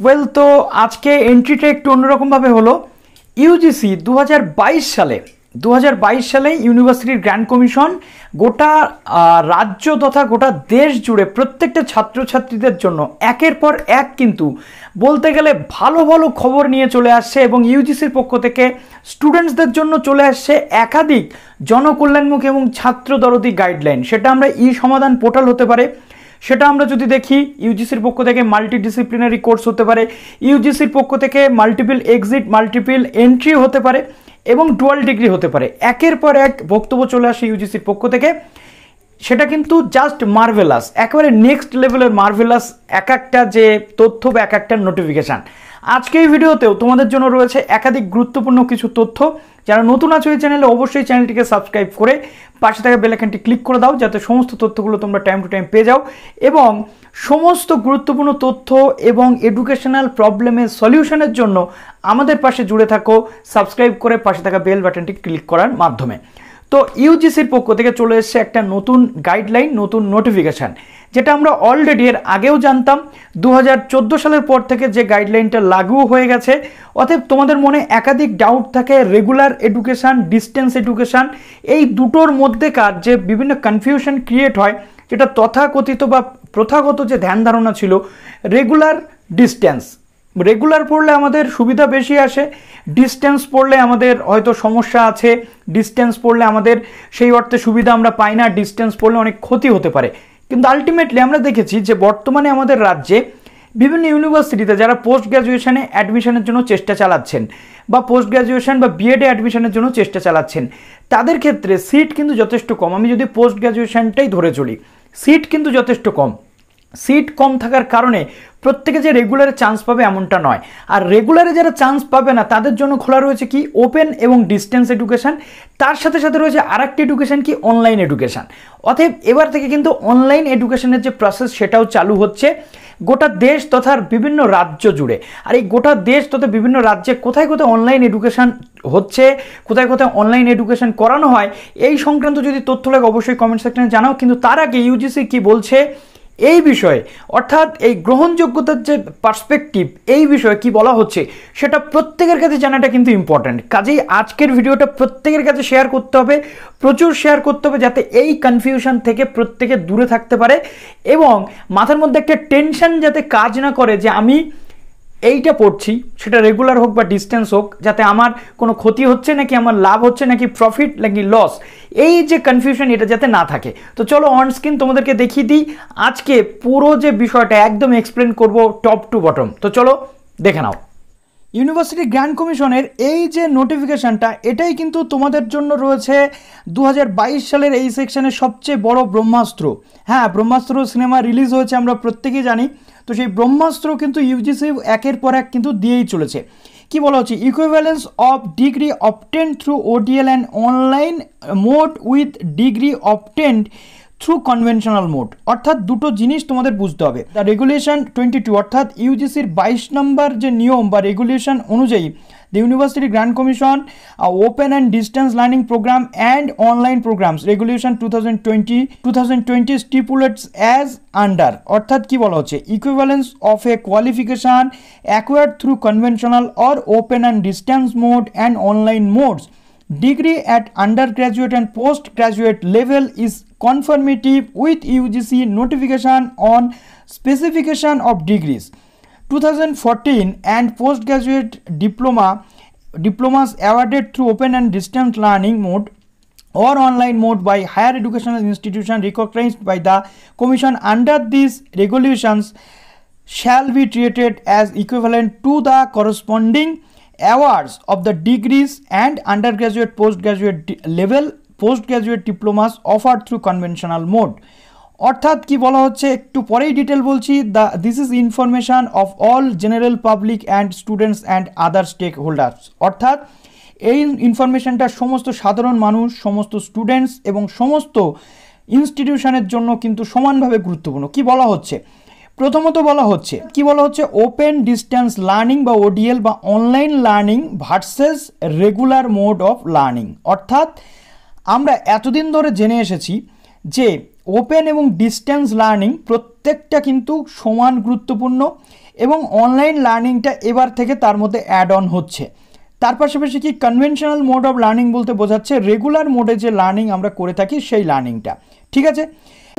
Well, তো আজকে এন্ট্রিটা একটু অন্যরকমভাবে হলো। ইউজিসি 2022 সালে ইউনিভার্সিটির গ্র্যান্ড কমিশন গোটা রাজ্য তথা গোটা দেশ জুড়ে প্রত্যেকটা ছাত্রছাত্রীদের জন্য একের পর এক কিন্তু বলতে গেলে ভালো ভালো খবর নিয়ে চলে আসছে এবং ইউজিসির পক্ষ থেকে স্টুডেন্টসদের জন্য চলে আসছে একাধিক জনকল্যাণমুখী এবং ছাত্র দরদি গাইডলাইন। সেটা আমরা সমাধান পোর্টাল হতে পারে, সেটা আমরা যদি দেখি ইউজিসির পক্ষ থেকে মাল্টিডিসিপ্লিনারি কোর্স হতে পারে, ইউজিসির পক্ষ থেকে মাল্টিপল এক্সিট মাল্টিপল এন্ট্রি হতে পারে এবং ডুয়াল ডিগ্রি হতে পারে। একের পর এক বক্তব্য চলে আসে ইউজিসির পক্ষ থেকে। সেটা কিন্তু জাস্ট মার্ভেলাস, একেবারে নেক্সট লেভেলের মার্ভেলাস এক একটা যে তথ্য বা এক একটা নোটিফিকেশান। আজকে এই ভিডিওতেও তোমাদের জন্য রয়েছে একাধিক গুরুত্বপূর্ণ কিছু তথ্য। যারা নতুন আছো এই চ্যানেলে অবশ্যই চ্যানেলটিকে সাবস্ক্রাইব করে পাশে থাকা বেল আইকনটি ক্লিক করে দাও, যাতে সমস্ত তথ্যগুলো তোমরা টাইম টু টাইম পেয়ে যাও এবং সমস্ত গুরুত্বপূর্ণ তথ্য এবং এডুকেশনাল প্রবলেমের সলিউশনের জন্য আমাদের পাশে জুড়ে থাকো সাবস্ক্রাইব করে পাশে থাকা বেল বাটনটি ক্লিক করার মাধ্যমে। তো ইউজিসির পক্ষ থেকে চলে এসেছে একটা নতুন গাইডলাইন, নতুন নোটিফিকেশান, যেটা আমরা অলরেডি এর আগেও জানতাম। 2014 সালের পর থেকে যে গাইডলাইনটা লাগু হয়ে গেছে। অতএব তোমাদের মনে একাধিক ডাউট থাকে রেগুলার এডুকেশান, ডিস্টেন্স এডুকেশান, এই দুটোর মধ্যেকার যে বিভিন্ন কনফিউশন ক্রিয়েট হয়, যেটা তথাকথিত বা প্রথাগত যে ধ্যান ধারণা ছিল রেগুলার ডিস্টেন্স। রেগুলার পড়লে আমাদের সুবিধা বেশি আসে, ডিস্টেন্স পড়লে আমাদের হয়তো সমস্যা আছে, ডিস্টেন্স পড়লে আমাদের সেই অর্থে সুবিধা আমরা পাই না, ডিস্টেন্স পড়লে অনেক ক্ষতি হতে পারে। কিন্তু আলটিমেটলি আমরা দেখেছি যে বর্তমানে আমাদের রাজ্যে বিভিন্ন ইউনিভার্সিটিতে যারা পোস্ট গ্র্যাজুয়েশনে অ্যাডমিশনের জন্য চেষ্টা চালাচ্ছেন বা পোস্ট গ্র্যাজুয়েশন বা বিএডে অ্যাডমিশনের জন্য চেষ্টা চালাচ্ছেন, তাদের ক্ষেত্রে সিট কিন্তু যথেষ্ট কম। আমি যদি পোস্ট গ্র্যাজুয়েশনটাই ধরে চলি, সিট কিন্তু যথেষ্ট কম। সিট কম থাকার কারণে প্রত্যেকে যে রেগুলারে চান্স পাবে এমনটা নয়। আর রেগুলারে যারা চান্স পাবে না তাদের জন্য খোলা রয়েছে কি ওপেন এবং ডিস্টেন্স এডুকেশান, তার সাথে সাথে রয়েছে আরেকটি এডুকেশান কি অনলাইন এডুকেশান। অতএব এবার থেকে কিন্তু অনলাইন এডুকেশনের যে প্রসেস সেটাও চালু হচ্ছে গোটা দেশ তথা বিভিন্ন রাজ্য জুড়ে। আর এই গোটা দেশ তথা বিভিন্ন রাজ্যে কোথায় কোথায় অনলাইন এডুকেশান হচ্ছে, কোথায় কোথায় অনলাইন এডুকেশান করানো হয়, এই সংক্রান্ত যদি তথ্য লাগে অবশ্যই কমেন্ট সেকশনে জানাও। কিন্তু তার আগে ইউজিসি কি বলছে এই বিষয়ে, অর্থাৎ এই গ্রহণযোগ্যতার যে পার্সপেক্টিভ, এই বিষয়ে কি বলা হচ্ছে সেটা প্রত্যেকের কাছে জানাটা কিন্তু ইম্পর্ট্যান্ট। কাজেই আজকের ভিডিওটা প্রত্যেকের কাছে শেয়ার করতে হবে, প্রচুর শেয়ার করতে হবে, যাতে এই কনফিউশন থেকে প্রত্যেকে দূরে থাকতে পারে এবং মাথার মধ্যে একটা টেনশন যাতে কাজ না করে যে আমি এইটা পড়ছি, সেটা রেগুলার হোক বা ডিস্টেন্স হোক, যাতে আমার কোনো ক্ষতি হচ্ছে নাকি আমার লাভ হচ্ছে নাকি প্রফিট নাকি লস, এই যে কনফিউশন এটা যাতে না থাকে। তো চলো অন স্ক্রিন তোমাদেরকে দেখিয়ে দিই আজকে পুরো যে বিষয়টা একদম এক্সপ্লেন করব টপ টু বটম। তো চলো দেখে নাও। ইউনিভার্সিটি গ্র্যান্ড কমিশনের এই যে নোটিফিকেশানটা, এটাই কিন্তু তোমাদের জন্য রয়েছে 2022 সালের এই সেকশনের সবচেয়ে বড় ব্রহ্মাস্ত্র। হ্যাঁ, ব্রহ্মাস্ত্র সিনেমা রিলিজ হয়েছে, আমরা প্রত্যেকেই জানি। তো সেই ব্রহ্মাস্ত্র কিন্তু ইউজিসি একের পর এক কিন্তু দিয়েই চলেছে। কি বলা হচ্ছে, equivalence of degree obtained through ODL and online mode with degree obtained through conventional mode. অর্থাৎ দুটো জিনিস তোমাদের বুঝতে হবে। দ্য রেগুলেশন 22 অর্থাৎ ইউজিসির 22 নম্বর যে নিয়ম বা রেগুলেশন অনুযায়ী the University Grant Commission Open and Distance Learning Program and Online Programs Regulation 2020 stipulates as under। অর্থাৎ কি বলা হচ্ছে, equivalence of a qualification acquired through conventional or open and distance mode and online modes degree at undergraduate and postgraduate level is conformity with UGC notification on specification of degrees 2014 and postgraduate diplomas awarded through open and distance learning mode or online mode by higher educational institution recognized by the commission under these regulations shall be treated as equivalent to the corresponding awards of the degrees and undergraduate postgraduate level postgraduate diplomas offered through conventional mode। অর্থাৎ কি বলা হচ্ছে একটু পরেই detail বলছি। This is information of all general public and students and other stakeholders. অর্থাৎ এই ইনফরমেশনটা সমস্ত সাধারণ মানুষ, সমস্ত স্টুডেন্টস এবং সমস্ত ইনস্টিটিউশনের জন্য কিন্তু সমানভাবে গুরুত্বপূর্ণ। কি বলা হচ্ছে, প্রথমত বলা হচ্ছে কি বলা হচ্ছে ওপেন ডিস্টেন্স লার্নিং বা ওডিএল বা online learning versus regular mode of learning. অর্থাৎ আমরা এতদিন ধরে জেনে এসেছি যে ওপেন এবং ডিস্টেন্স লার্নিং প্রত্যেকটা কিন্তু সমান গুরুত্বপূর্ণ এবং অনলাইন লার্নিংটা এবার থেকে তার মধ্যে অ্যাড অন হচ্ছে। তার পাশাপাশি কি কনভেনশনাল মোড অফ লার্নিং বলতে বোঝাচ্ছে রেগুলার মোডে যে লার্নিং আমরা করে থাকি সেই লার্নিংটা, ঠিক আছে।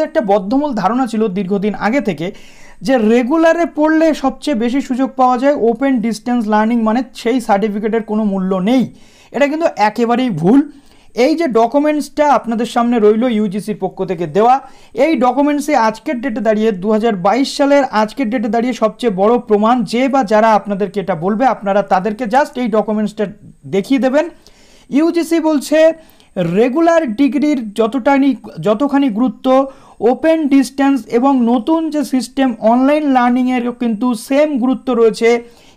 একটা বদ্ধমূল ধারণা ছিল দীর্ঘদিন আগে থেকে যে রেগুলারে পড়লে সবচেয়ে বেশি সুযোগ পাওয়া যায়, ওপেন ডিস্টেন্স লার্নিং মানে সেই সার্টিফিকেটের কোনো মূল্য নেই। এটা কিন্তু একেবারেই ভুল। এই যে ডকুমেন্টসটা আপনাদের সামনে রইল ইউজিসির পক্ষ থেকে দেওয়া, এই ডকুমেন্টসে আজকের ডেটে দাঁড়িয়ে 2022 সালের আজকের ডেটে দাঁড়িয়ে সবচেয়ে বড় প্রমাণ, যে বা যারা আপনাদেরকে এটা বলবে আপনারা তাদেরকে জাস্ট এই ডকুমেন্টসটা দেখিয়ে দেবেন। ইউজিসি বলছে রেগুলার ডিগ্রির যতখানি গুরুত্ব ওপেন ডিস্টেন্স এবং নতুন যে সিস্টেম অনলাইন লার্নিংয়ের কিন্তু সেম গুরুত্ব রয়েছে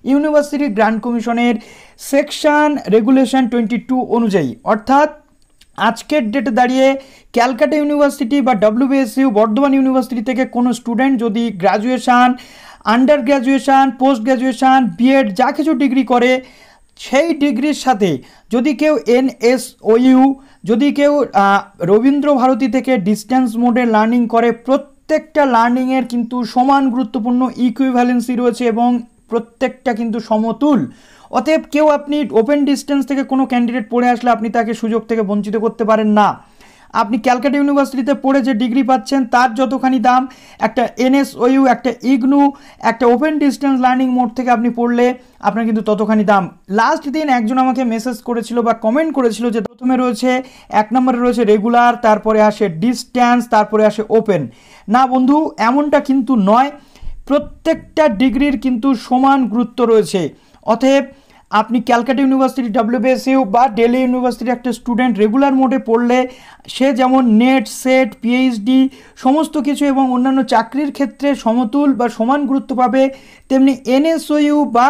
ইউনিভার্সিটি গ্র্যান্ট কমিশনের সেকশন রেগুলেশন 22 অনুযায়ী। অর্থাৎ আজকের ডেটে দাঁড়িয়ে ক্যালকাটা ইউনিভার্সিটি বা WBSU বর্ধমান ইউনিভার্সিটি থেকে কোনো স্টুডেন্ট যদি graduation, under graduation, post graduation, BEd যা কিছু ডিগ্রি করে, সেই ডিগ্রির সাথে যদি কেউ NSOU, যদি কেউ রবীন্দ্র ভারতী থেকে ডিস্টেন্স মোডে লার্নিং করে, প্রত্যেকটা লার্নিংয়ের কিন্তু সমান গুরুত্বপূর্ণ ইকুইভ্যালেন্সি রয়েছে এবং প্রত্যেকটা কিন্তু সমতুল। অতএব কেউ আপনি ওপেন ডিস্টেন্স থেকে কোনো ক্যান্ডিডেট পড়ে আসলে আপনি তাকে সুযোগ থেকে বঞ্চিত করতে পারেন না। আপনি ক্যালকাটা ইউনিভার্সিটিতে পড়ে যে ডিগ্রি পাচ্ছেন তার যতখানি দাম একটা NSOU, একটা ইগনু, একটা ওপেন ডিস্টেন্স লার্নিং মোড থেকে আপনি পড়লে আপনার কিন্তু ততখানি দাম। লাস্ট দিন একজন আমাকে মেসেজ করেছিল বা কমেন্ট করেছিল যে প্রথমে রয়েছে 1 নম্বরে রয়েছে রেগুলার, তারপরে আসে ডিস্টেন্স, তারপরে আসে ওপেন। না বন্ধু, এমনটা কিন্তু নয়। প্রত্যেকটা ডিগ্রির কিন্তু সমান গুরুত্ব রয়েছে। অতএব আপনি ক্যালকাটা ইউনিভার্সিটি, WBSU বা দিল্লি ইউনিভার্সিটির একটা স্টুডেন্ট রেগুলার মোডে পড়লে সে যেমন নেট, সেট, PhD সমস্ত কিছু এবং অন্যান্য চাকরির ক্ষেত্রে সমতুল বা সমান গুরুত্ব পাবে, তেমনি NSOU বা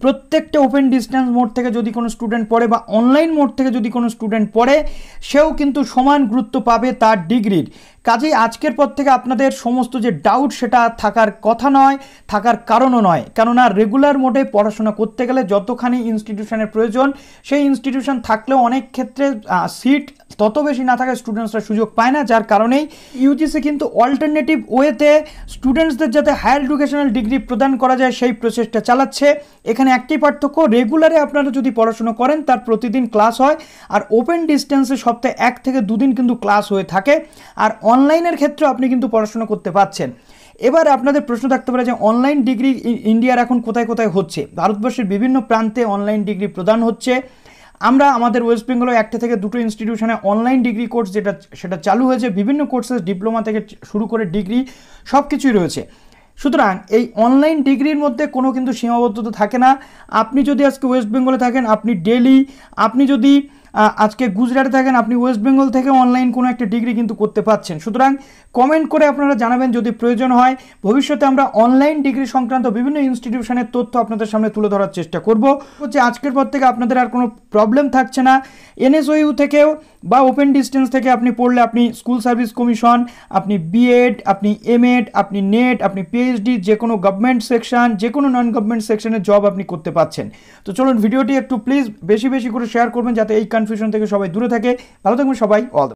প্রত্যেকটা ওপেন ডিস্টেন্স মোড থেকে যদি কোনো স্টুডেন্ট পড়ে বা অনলাইন মোড থেকে যদি কোনো স্টুডেন্ট পড়ে, সেও কিন্তু সমান গুরুত্ব পাবে তার ডিগ্রির। কাজেই আজকের পর থেকে আপনাদের সমস্ত যে ডাউট সেটা থাকার কথা নয়, থাকার কারণও নয়। কেননা রেগুলার মোডে পড়াশোনা করতে গেলে যতখানি ইনস্টিটিউশনের প্রয়োজন, সেই ইনস্টিটিউশন থাকলেও অনেক ক্ষেত্রে সিট তত বেশি না থাকায় স্টুডেন্টসরা সুযোগ পায় না, যার কারণেই ইউজিসি কিন্তু অল্টারনেটিভ ওয়েতে স্টুডেন্টসদের যাতে হায়ার এডুকেশনাল ডিগ্রি প্রদান করা যায় সেই প্রচেষ্টা চালাচ্ছে। এখানে একটাই পার্থক্য, রেগুলারে আপনারা যদি পড়াশোনা করেন তার প্রতিদিন ক্লাস হয়, আর ওপেন ডিস্টেন্সে সপ্তাহে 1 থেকে 2 দিন কিন্তু ক্লাস হয়ে থাকে, আর অনলাইনের ক্ষেত্রে আপনি কিন্তু পড়াশোনা করতে পারছেন। এবার আপনাদের প্রশ্ন থাকতে পারে যে অনলাইন ডিগ্রি ইন্ডিয়ার এখন কোথায় কোথায় হচ্ছে। ভারতবর্ষের বিভিন্ন প্রান্তে অনলাইন ডিগ্রি প্রদান হচ্ছে। আমরা আমাদের ওয়েস্ট বেঙ্গলে 1 থেকে 2 ইনস্টিটিউশনে অনলাইন ডিগ্রি কোর্স সেটা চালু হয়েছে। বিভিন্ন কোর্সেস ডিপ্লোমা থেকে শুরু করে ডিগ্রি সব কিছুই রয়েছে। সুতরাং এই অনলাইন ডিগ্রির মধ্যে কোনো কিন্তু সীমাবদ্ধতা থাকে না। আপনি যদি আজকে ওয়েস্ট বেঙ্গলে থাকেন, আপনি দিল্লি, আপনি যদি আজকে গুজরাটে থাকেন, আপনি ওয়েস্ট বেঙ্গল থেকে অনলাইন কোনো একটা ডিগ্রি কিন্তু করতে পারছেন। সুতরাং কমেন্ট করে আপনারা জানাবেন যদি প্রয়োজন হয়। ভবিষ্যতে আমরা অনলাইন ডিগ্রি সংক্রান্ত বিভিন্ন ইনস্টিটিউশনের তথ্য আপনাদের সামনে তুলে ধরার চেষ্টা করব। হচ্ছে আজকের পর থেকে আপনাদের আর কোনো প্রবলেম থাকছে না। NSOU থেকেও বা ওপেন ডিস্টেন্স থেকে আপনি পড়লে আপনি স্কুল সার্ভিস কমিশন, আপনি বিএড, আপনি এমএড, আপনি নেট, আপনি PhD, যে কোনো গভর্নমেন্ট সেকশন, যে কোনো নন গভর্নমেন্ট সেকশনের জব আপনি করতে পারছেন। তো চলুন ভিডিওটি একটু প্লিজ বেশি বেশি করে শেয়ার করবেন যাতে এই কনফিউশন থেকে সবাই দূরে থাকে। ভালো থাকবেন সবাই। অল